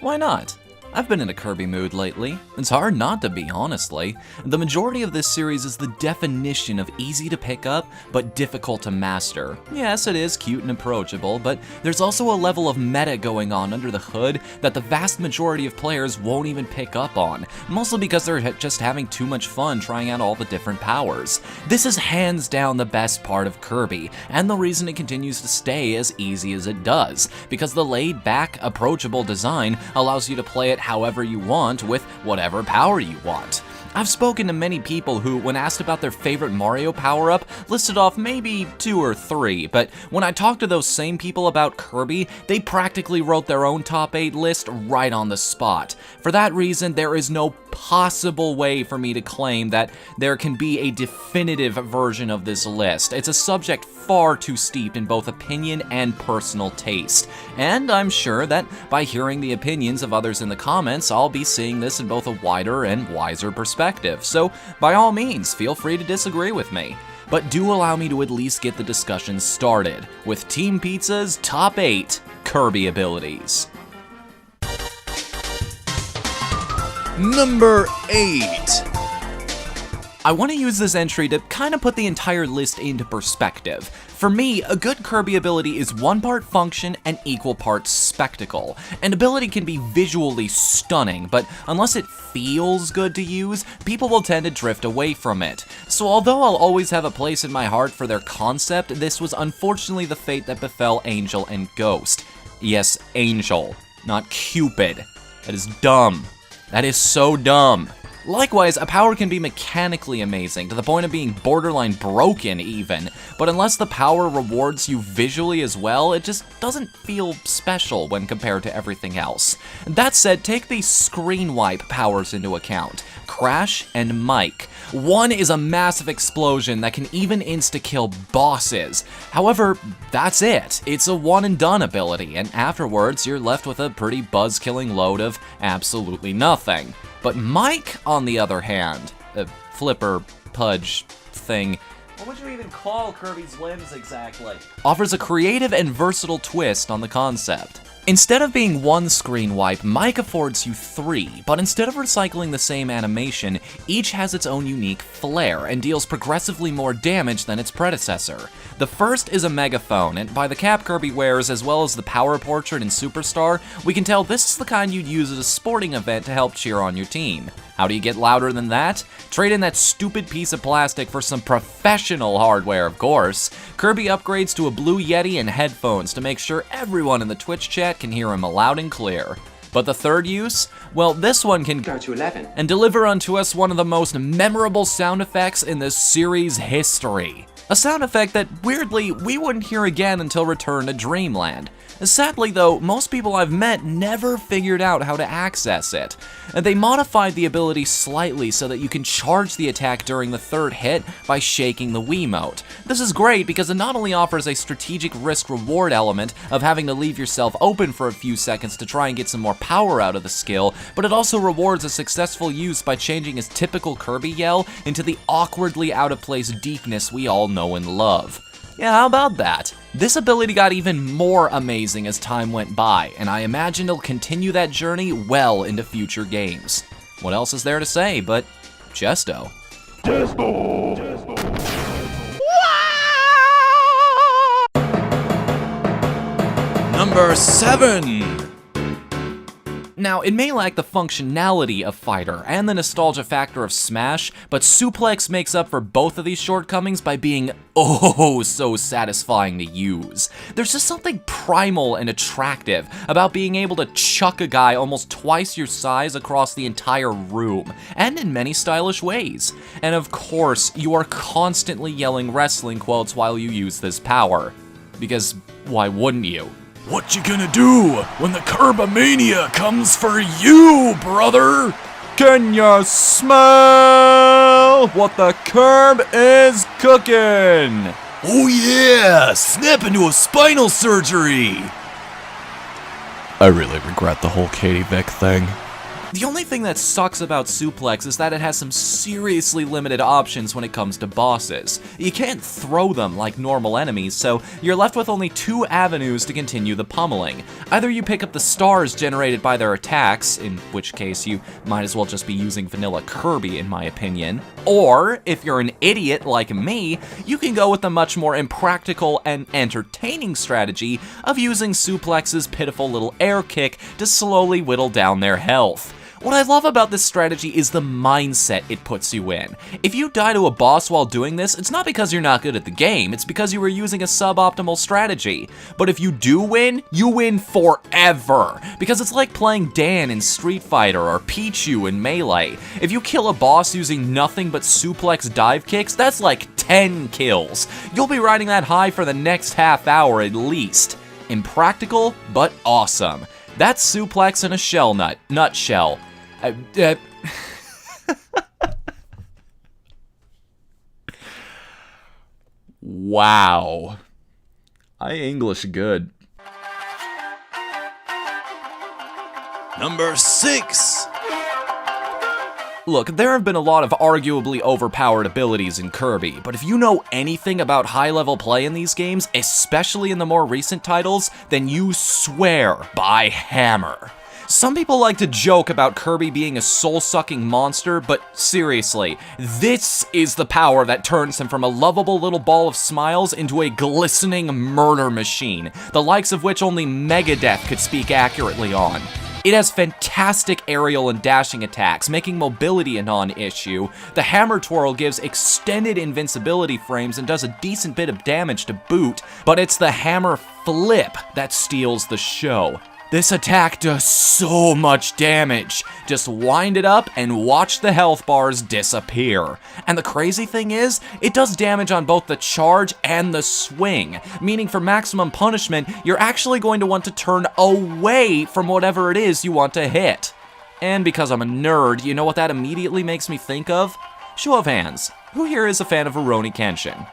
Why not? I've been in a Kirby mood lately. It's hard not to be, honestly. The majority of this series is the definition of easy to pick up, but difficult to master. Yes, it is cute and approachable, but there's also a level of meta going on under the hood that the vast majority of players won't even pick up on, mostly because they're just having too much fun trying out all the different powers. This is hands down the best part of Kirby, and the reason it continues to stay as easy as it does, because the laid-back, approachable design allows you to play it however you want with whatever power you want. I've spoken to many people who, when asked about their favorite Mario power-up, listed off maybe 2 or 3, but when I talked to those same people about Kirby, they practically wrote their own top 8 list right on the spot. For that reason, there is no possible way for me to claim that there can be a definitive version of this list. It's a subject far too steeped in both opinion and personal taste. And I'm sure that by hearing the opinions of others in the comments, I'll be seeing this in both a wider and wiser perspective. So by all means, feel free to disagree with me. But do allow me to at least get the discussion started with Team Pizza's top 8 Kirby abilities. Number 8. I want to use this entry to kind of put the entire list into perspective. For me, a good Kirby ability is one part function and equal parts spectacle. An ability can be visually stunning, but unless it feels good to use, people will tend to drift away from it. So although I'll always have a place in my heart for their concept, this was unfortunately the fate that befell Angel and Ghost. Yes, Angel, not Cupid. That is dumb. That is so dumb. Likewise, a power can be mechanically amazing, to the point of being borderline broken even, but unless the power rewards you visually as well, it just doesn't feel special when compared to everything else. That said, take the screen wipe powers into account. Crash and Mike. One is a massive explosion that can even insta-kill bosses. However, that's it. It's a one and done ability, and afterwards you're left with a pretty buzz-killing load of absolutely nothing. But Mike, on the other hand, flipper, pudge thing, what would you even call Kirby's limbs exactly? Offers a creative and versatile twist on the concept. Instead of being one screen wipe, Mike affords you 3, but instead of recycling the same animation, each has its own unique flair and deals progressively more damage than its predecessor. The first is a megaphone, and by the cap Kirby wears as well as the power portrait in Superstar, we can tell this is the kind you'd use at a sporting event to help cheer on your team. How do you get louder than that? Trade in that stupid piece of plastic for some professional hardware, of course. Kirby upgrades to a Blue Yeti and headphones to make sure everyone in the Twitch chat can hear him loud and clear. But the third use? Well, this one can go to 11 and deliver unto us one of the most memorable sound effects in the series' history. A sound effect that, weirdly, we wouldn't hear again until Return to Dreamland. Sadly though, most people I've met never figured out how to access it. They modified the ability slightly so that you can charge the attack during the third hit by shaking the Wiimote. This is great because it not only offers a strategic risk-reward element of having to leave yourself open for a few seconds to try and get some more power out of the skill, but it also rewards a successful use by changing his typical Kirby yell into the awkwardly out-of-place deepness we all know and love. Yeah, how about that? This ability got even more amazing as time went by, and I imagine it'll continue that journey well into future games. What else is there to say but Chesto? Chesto! Number 7. Now, it may lack the functionality of Fighter and the nostalgia factor of Smash, but Suplex makes up for both of these shortcomings by being oh so satisfying to use. There's just something primal and attractive about being able to chuck a guy almost twice your size across the entire room, and in many stylish ways. And of course, you are constantly yelling wrestling quotes while you use this power. Because why wouldn't you? What you gonna do when the Kirbomania comes for you, brother? Can you smell what the Kirb is cooking? Oh yeah, snap into a spinal surgery. I really regret the whole Katie Vick thing. The only thing that sucks about Suplex is that it has some seriously limited options when it comes to bosses. You can't throw them like normal enemies, so you're left with only 2 avenues to continue the pummeling. Either you pick up the stars generated by their attacks, in which case you might as well just be using vanilla Kirby in my opinion, or, if you're an idiot like me, you can go with the much more impractical and entertaining strategy of using Suplex's pitiful little air kick to slowly whittle down their health. What I love about this strategy is the mindset it puts you in. If you die to a boss while doing this, it's not because you're not good at the game, it's because you were using a suboptimal strategy. But if you do win, you win forever. Because it's like playing Dan in Street Fighter or Pichu in Melee. If you kill a boss using nothing but suplex dive kicks, that's like 10 kills. You'll be riding that high for the next half hour at least. Impractical, but awesome. That's Suplex in a nutshell. Wow. I English good. Number 6. Look, there have been a lot of arguably overpowered abilities in Kirby, but if you know anything about high-level play in these games, especially in the more recent titles, then you swear by Hammer. Some people like to joke about Kirby being a soul-sucking monster, but seriously, this is the power that turns him from a lovable little ball of smiles into a glistening murder machine, the likes of which only Megadeth could speak accurately on. It has fantastic aerial and dashing attacks, making mobility a non-issue. The hammer twirl gives extended invincibility frames and does a decent bit of damage to boot, but it's the hammer flip that steals the show. This attack does so much damage. Just wind it up and watch the health bars disappear. And the crazy thing is, it does damage on both the charge and the swing, meaning for maximum punishment, you're actually going to want to turn away from whatever it is you want to hit. And because I'm a nerd, you know what that immediately makes me think of? Show of hands. Who here is a fan of Rurouni Kenshin?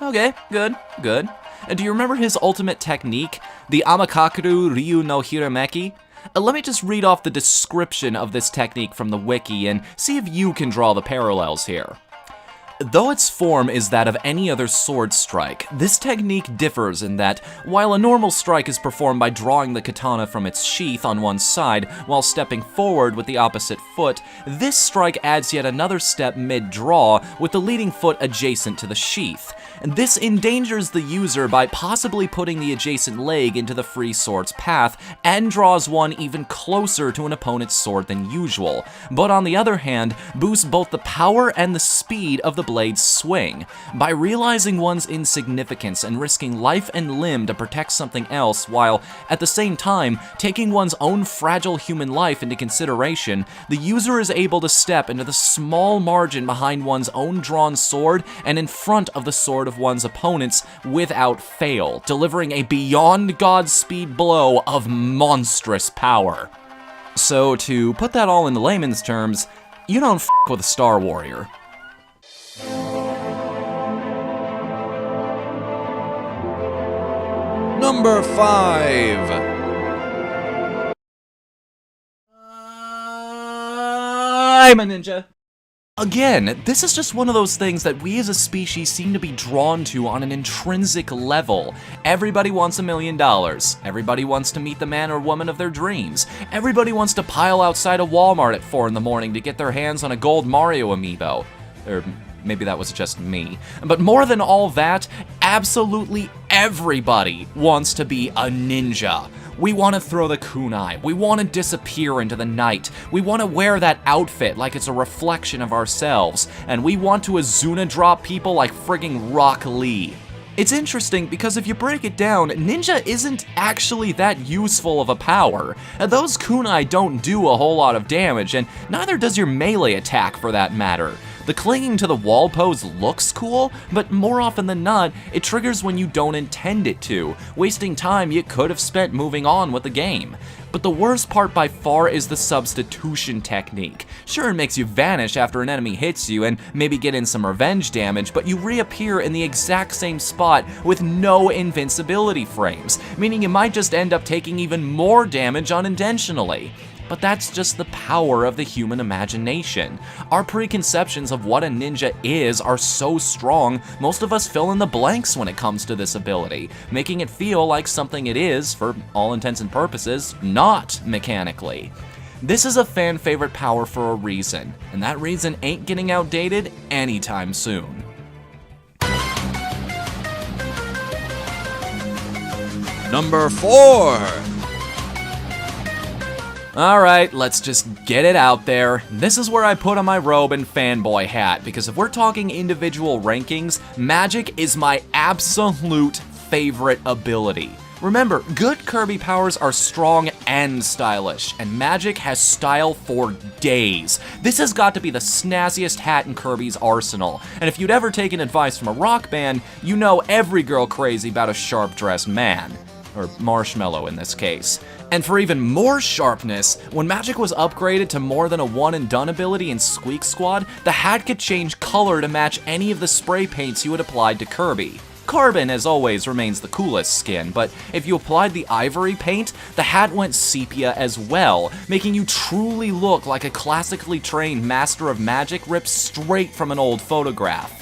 Okay, good. Do you remember his ultimate technique, the Amakakuru Ryu no Hirameki? Let me just read off the description of this technique from the wiki and see if you can draw the parallels here. Though its form is that of any other sword strike, this technique differs in that, while a normal strike is performed by drawing the katana from its sheath on one side while stepping forward with the opposite foot, this strike adds yet another step mid-draw with the leading foot adjacent to the sheath. And this endangers the user by possibly putting the adjacent leg into the free sword's path and draws one even closer to an opponent's sword than usual, but on the other hand, boosts both the power and the speed of the blade's swing. By realizing one's insignificance and risking life and limb to protect something else while, at the same time, taking one's own fragile human life into consideration, the user is able to step into the small margin behind one's own drawn sword and in front of the sword of one's opponents without fail, delivering a beyond Godspeed blow of monstrous power. So, to put that all into layman's terms, you don't f*** with a Star Warrior. Number 5. I'm a ninja. Again, this is just one of those things that we as a species seem to be drawn to on an intrinsic level. Everybody wants $1 million. Everybody wants to meet the man or woman of their dreams. Everybody wants to pile outside a Walmart at 4 in the morning to get their hands on a gold Mario amiibo. Or maybe that was just me. But more than all that, absolutely everybody wants to be a ninja. We want to throw the kunai. We want to disappear into the night. We want to wear that outfit like it's a reflection of ourselves. And we want to Azuna drop people like frigging Rock Lee. It's interesting because if you break it down, ninja isn't actually that useful of a power. Those kunai don't do a whole lot of damage, and neither does your melee attack for that matter. The clinging to the wall pose looks cool, but more often than not, it triggers when you don't intend it to, wasting time you could have spent moving on with the game. But the worst part by far is the substitution technique. Sure, it makes you vanish after an enemy hits you and maybe get in some revenge damage, but you reappear in the exact same spot with no invincibility frames, meaning you might just end up taking even more damage unintentionally. But that's just the power of the human imagination. Our preconceptions of what a ninja is are so strong, most of us fill in the blanks when it comes to this ability, making it feel like something it is, for all intents and purposes, not mechanically. This is a fan favorite power for a reason, and that reason ain't getting outdated anytime soon. Number 4. Alright, let's just get it out there. This is where I put on my robe and fanboy hat, because if we're talking individual rankings, magic is my absolute favorite ability. Remember, good Kirby powers are strong and stylish, and magic has style for days. This has got to be the snazziest hat in Kirby's arsenal, and if you'd ever taken advice from a rock band, you know every girl crazy about a sharp-dressed man. Or marshmallow in this case. And for even more sharpness, when magic was upgraded to more than a one-and-done ability in Squeak Squad, the hat could change color to match any of the spray paints you had applied to Kirby. Carbon, as always, remains the coolest skin, but if you applied the ivory paint, the hat went sepia as well, making you truly look like a classically trained master of magic ripped straight from an old photograph.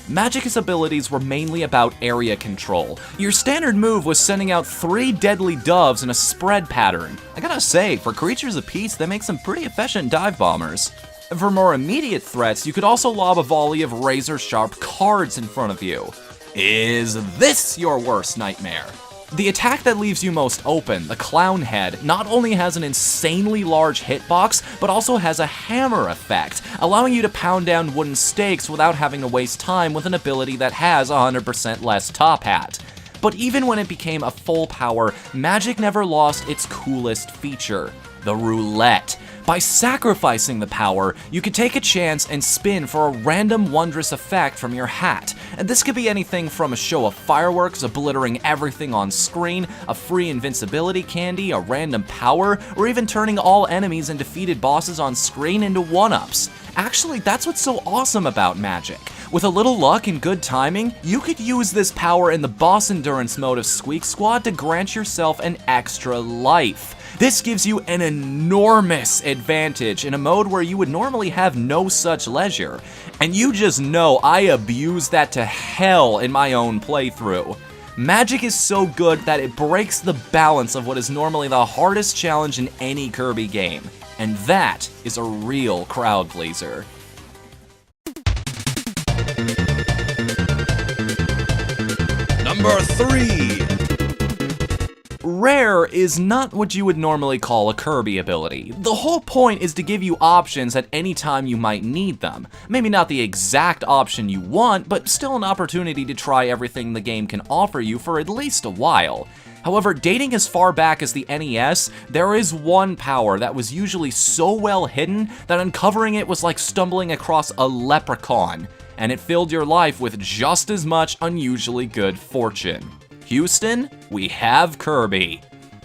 Magic's abilities were mainly about area control. Your standard move was sending out 3 deadly doves in a spread pattern. I gotta say, for creatures of peace, they make some pretty efficient dive bombers. For more immediate threats, you could also lob a volley of razor-sharp cards in front of you. Is this your worst nightmare? The attack that leaves you most open, the Clown Head, not only has an insanely large hitbox, but also has a hammer effect, allowing you to pound down wooden stakes without having to waste time with an ability that has 100% less top hat. But even when it became a full power, magic never lost its coolest feature, the roulette. By sacrificing the power, you could take a chance and spin for a random wondrous effect from your hat. And this could be anything from a show of fireworks obliterating everything on screen, a free invincibility candy, a random power, or even turning all enemies and defeated bosses on screen into one-ups. Actually, that's what's so awesome about magic. With a little luck and good timing, you could use this power in the boss endurance mode of Squeak Squad to grant yourself an extra life. This gives you an enormous advantage in a mode where you would normally have no such leisure. And you just know I abuse that to hell in my own playthrough. Magic is so good that it breaks the balance of what is normally the hardest challenge in any Kirby game. And that is a real crowd pleaser. Number 3. Rare is not what you would normally call a Kirby ability. The whole point is to give you options at any time you might need them. Maybe not the exact option you want, but still an opportunity to try everything the game can offer you for at least a while. However, dating as far back as the NES, there is one power that was usually so well hidden that uncovering it was like stumbling across a leprechaun, and it filled your life with just as much unusually good fortune. Houston, we have Kirby.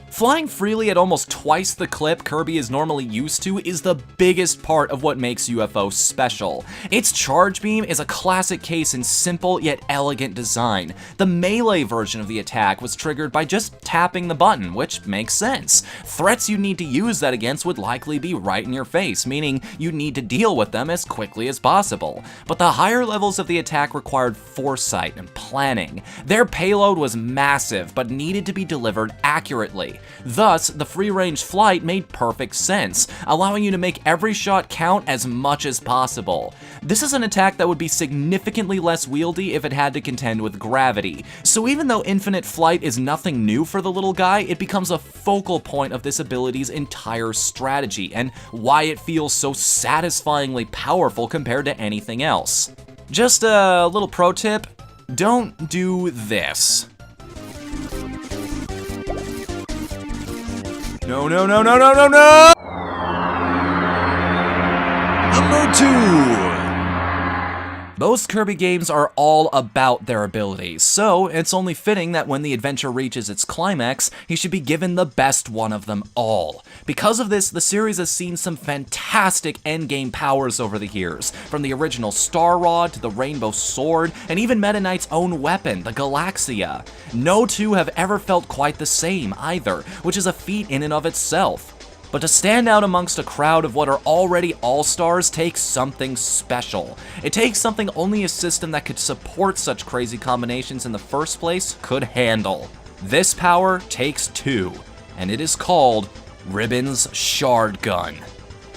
Flying freely at almost twice the clip Kirby is normally used to is the biggest part of what makes UFO special. Its charge beam is a classic case in simple yet elegant design. The melee version of the attack was triggered by just tapping the button, which makes sense. Threats you need to use that against would likely be right in your face, meaning you'd need to deal with them as quickly as possible. But the higher levels of the attack required foresight and planning. Their payload was massive, but needed to be delivered accurately. Thus, the free-range flight made perfect sense, allowing you to make every shot count as much as possible. This is an attack that would be significantly less wieldy if it had to contend with gravity, so even though infinite flight is nothing new for the little guy, it becomes a focal point of this ability's entire strategy, and why it feels so satisfyingly powerful compared to anything else. Just a little pro tip, don't do this. No, no, no, no, no, no, no! Number 2. Most Kirby games are all about their abilities, so it's only fitting that when the adventure reaches its climax, he should be given the best one of them all. Because of this, the series has seen some fantastic endgame powers over the years, from the original Star Rod to the Rainbow Sword, and even Meta Knight's own weapon, the Galaxia. No two have ever felt quite the same either, which is a feat in and of itself. But to stand out amongst a crowd of what are already all-stars takes something special. It takes something only a system that could support such crazy combinations in the first place could handle. This power takes two, and it is called Ribbon's Shard Gun.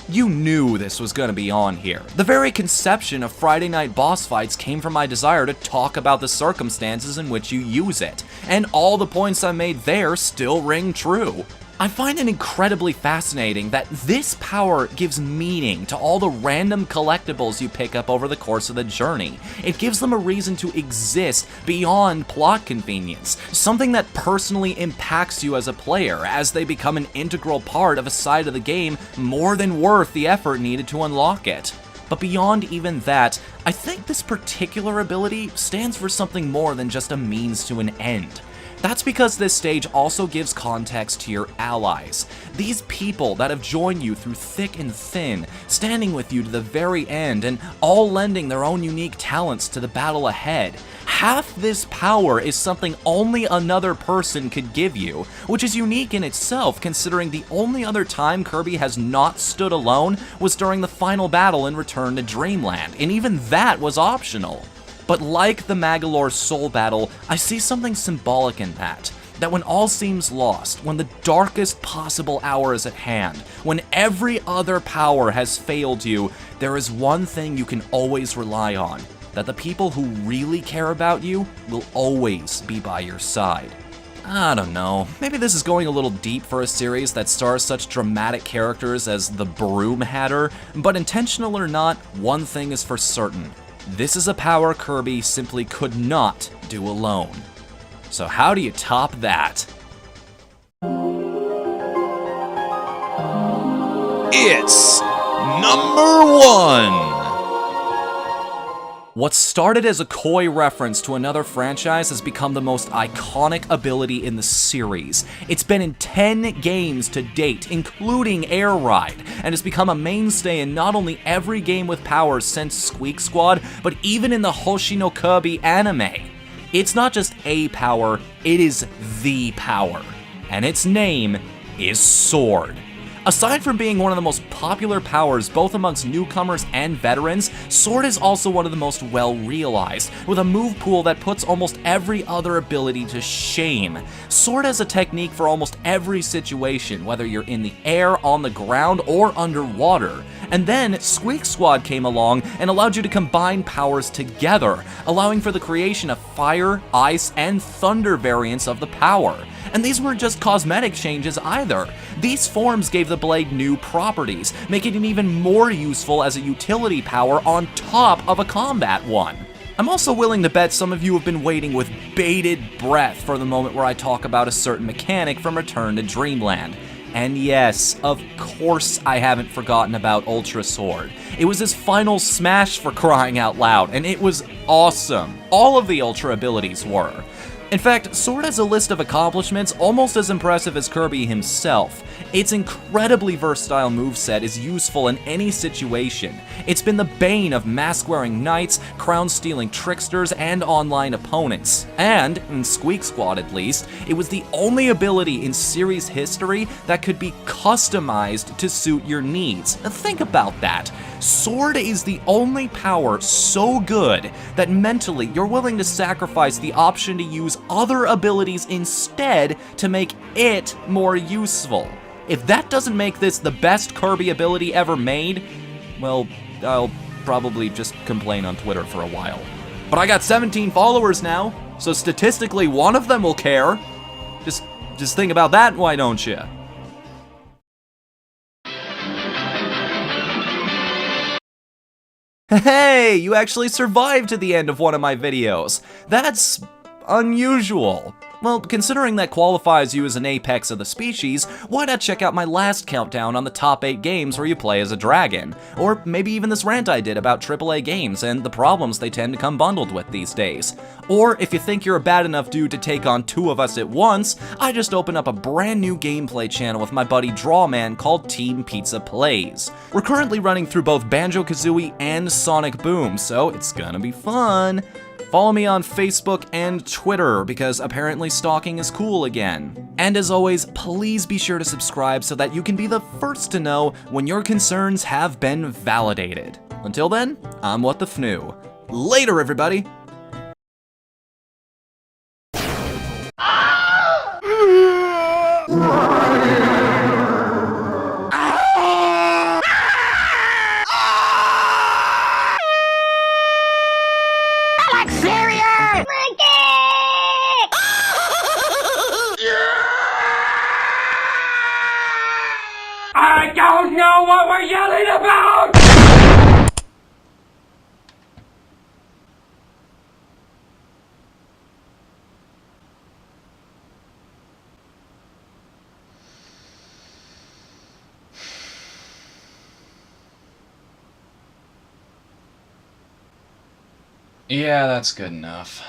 You knew this was going to be on here. The very conception of Friday night boss fights came from my desire to talk about the circumstances in which you use it, and all the points I made there still ring true. I find it incredibly fascinating that this power gives meaning to all the random collectibles you pick up over the course of the journey. It gives them a reason to exist beyond plot convenience, something that personally impacts you as a player, as they become an integral part of a side of the game more than worth the effort needed to unlock it. But beyond even that, I think this particular ability stands for something more than just a means to an end. That's because this stage also gives context to your allies. These people that have joined you through thick and thin, standing with you to the very end, and all lending their own unique talents to the battle ahead. Half this power is something only another person could give you, which is unique in itself considering the only other time Kirby has not stood alone was during the final battle in Return to Dreamland, and even that was optional. But like the Magolor Soul Battle, I see something symbolic in that when all seems lost, when the darkest possible hour is at hand, when every other power has failed you, there is one thing you can always rely on, that the people who really care about you will always be by your side. I don't know, maybe this is going a little deep for a series that stars such dramatic characters as the Broom Hatter, but intentional or not, one thing is for certain. This is a power Kirby simply could not do alone. So how do you top that? It's number 1! What started as a coy reference to another franchise has become the most iconic ability in the series. It's been in 10 games to date, including Air Ride, and has become a mainstay in not only every game with powers since Squeak Squad, but even in the Hoshi no Kirby anime. It's not just a power, it is the power. And its name is Sword. Aside from being one of the most popular powers both amongst newcomers and veterans, Sword is also one of the most well-realized, with a move pool that puts almost every other ability to shame. Sword has a technique for almost every situation, whether you're in the air, on the ground, or underwater. And then Squeak Squad came along and allowed you to combine powers together, allowing for the creation of fire, ice, and thunder variants of the power. And these weren't just cosmetic changes either. These forms gave the blade new properties, making it even more useful as a utility power on top of a combat one. I'm also willing to bet some of you have been waiting with bated breath for the moment where I talk about a certain mechanic from Return to Dreamland. And yes, of course I haven't forgotten about Ultra Sword. It was his final smash for crying out loud, and it was awesome. All of the Ultra abilities were. In fact, Sword has a list of accomplishments almost as impressive as Kirby himself. Its incredibly versatile moveset is useful in any situation. It's been the bane of mask-wearing knights, crown-stealing tricksters, and online opponents. And, in Squeak Squad at least, it was the only ability in series history that could be customized to suit your needs. Now think about that. Sword is the only power so good that mentally you're willing to sacrifice the option to use other abilities instead to make it more useful. If that doesn't make this the best Kirby ability ever made, well, I'll probably just complain on Twitter for a while. But I got 17 followers now, so statistically one of them will care. Just think about that, why don't you? Hey, you actually survived to the end of one of my videos. That's unusual. Well, considering that qualifies you as an apex of the species, why not check out my last countdown on the top 8 games where you play as a dragon? Or maybe even this rant I did about AAA games and the problems they tend to come bundled with these days. Or if you think you're a bad enough dude to take on 2 of us at once, I just opened up a brand new gameplay channel with my buddy Drawman called Team Pizza Plays. We're currently running through both Banjo-Kazooie and Sonic Boom, so it's gonna be fun. Follow me on Facebook and Twitter, because apparently stalking is cool again. And as always, please be sure to subscribe so that you can be the first to know when your concerns have been validated. Until then, I'm Whatthefnu. Later, everybody! I don't know what we're yelling about! Yeah, that's good enough.